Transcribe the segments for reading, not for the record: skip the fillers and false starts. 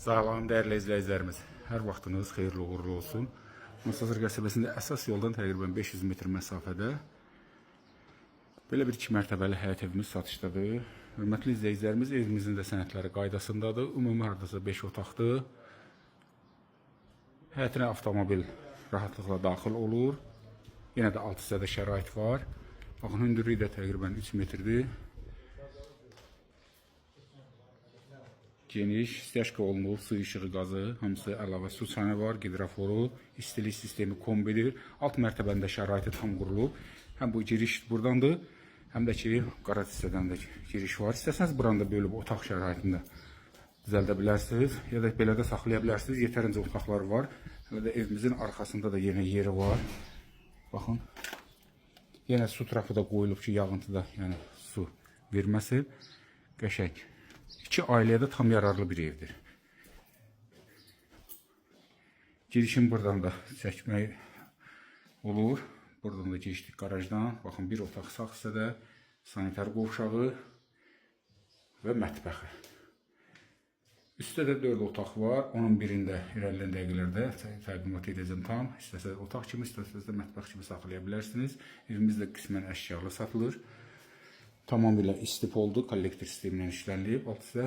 Salam, dəyərli izləyicilərimiz. Hər vaxtınız xeyirli uğurlu olsun. Masazır qəsəbəsində əsas yoldan təqribən 500 metr məsafədə belə bir 2 mərtəbəli həyət evimiz satışdadır. Hörmətli izləyicilərimiz, evimizin də sənədləri qaydasındadır. Ümumi hardasa 5 otaqdır. Həyətinə avtomobil rahatlıqla daxil olur. Yenə də alt hissədə şərait var. Baxın, hündürlüyü də təqribən 3 metrdir. Geniş, istəşqə olunub, su işığı qazı, hamısı əlavə su çanı var, gidraforu, istilik sistemi kombidir. Alt mərtəbəndə şəraiti tam qurulub. Həm bu giriş buradandır, həm də ki, qaraj hissədən də giriş var. İstəsəniz buranda bölüb otaq şəraitində düzəldə bilərsiniz, ya da belə də saxlaya bilərsiniz. Yetərincə otaqlar var. Hələ də evimizin arxasında da yenə yeri var. Baxın, yenə su trapı da qoyulub ki, yağıntıda yəni su verməsin. Qəşəng. İki ailəyə də tam yararlı bir evdir. Girişim buradan da çəkmək olur. Buradan da geçdik garajdan. Baxın, bir otaq sağ hissədə, sanitar qovşağı və mətbəxi. Üstdə də 4 otaq var. Onun birində irəliləyən dəqiqələrdə təqdimat edəcəm tam. İstəsəz otaq kimi, istəsəz də mətbəx kimi saxlaya bilərsiniz. Evimiz də qismən əşyalı satılır. Tamamilə istif oldu, kollektor sistemindən işlənilib. Alt isə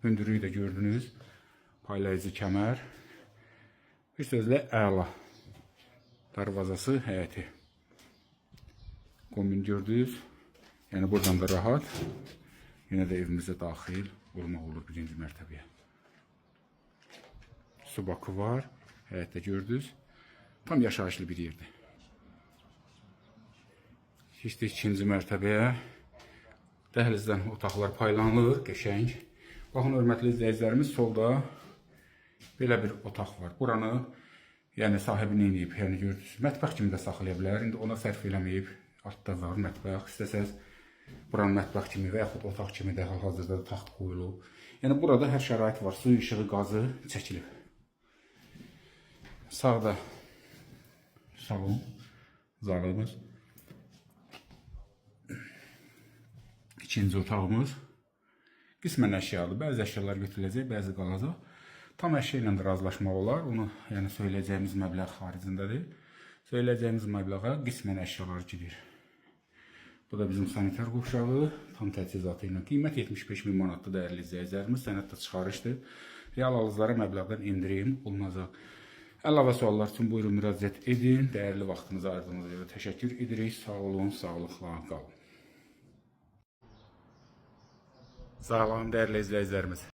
hündürlüyü də gördünüz. Paylayıcı kəmər. Bir sözlə əla. Darvazası, həyəti. Kombin gördünüz. Yəni buradan da rahat. Yenə də evimizə daxil olmaq olur birinci mərtəbəyə. Su bakı var. Həyətdə gördünüz. Tam yaşayışlı bir yerdir. Keçdik ikinci mərtəbəyə. Dəhlizdən otaqlar paylanılır, qəşəng. Baxın, hörmətli izləyicilərimiz, solda belə bir otaq var. Buranı, yəni sahibi nə edib, yəni gördünüz, mətbəx kimi də saxlaya bilər. İndi ona sərf eləməyib, altda var mətbəx. İstəsəz, buranı mətbəx kimi və yaxud otaq kimi də hal-hazırda taxt qoyulub. Yəni burada hər şərait var, su, işığı, qazı çəkilib. Sağda salon, zalımız. İkinci otağımız qismən əşyalı. Bəzi əşyalar götürüləcək, bəzi qalacaq. Tam əşya ilə də razılaşmaq olar. Onu yəni söyləyəcəyimiz məbləğ xaricindədir. Söyləyəcəyimiz məbləğə qismən əşyalar girir. Bu da bizim sanitar qovşağı, tam təchizatı ilə. Qiymət 75.000 manatdır, dəyərli izləyicilərimiz. Sənəddə çıxarışdır. Real alıcılara məbləğdən indirim olunacaq. Əlavə suallar üçün buyurun müraciət edin. Dəyərli vaxtınızı ayırdığınız üçün təşəkkür edirik. Sağ olun, sağlıqla qalın. Salam, dəyərli izləyicilərimiz.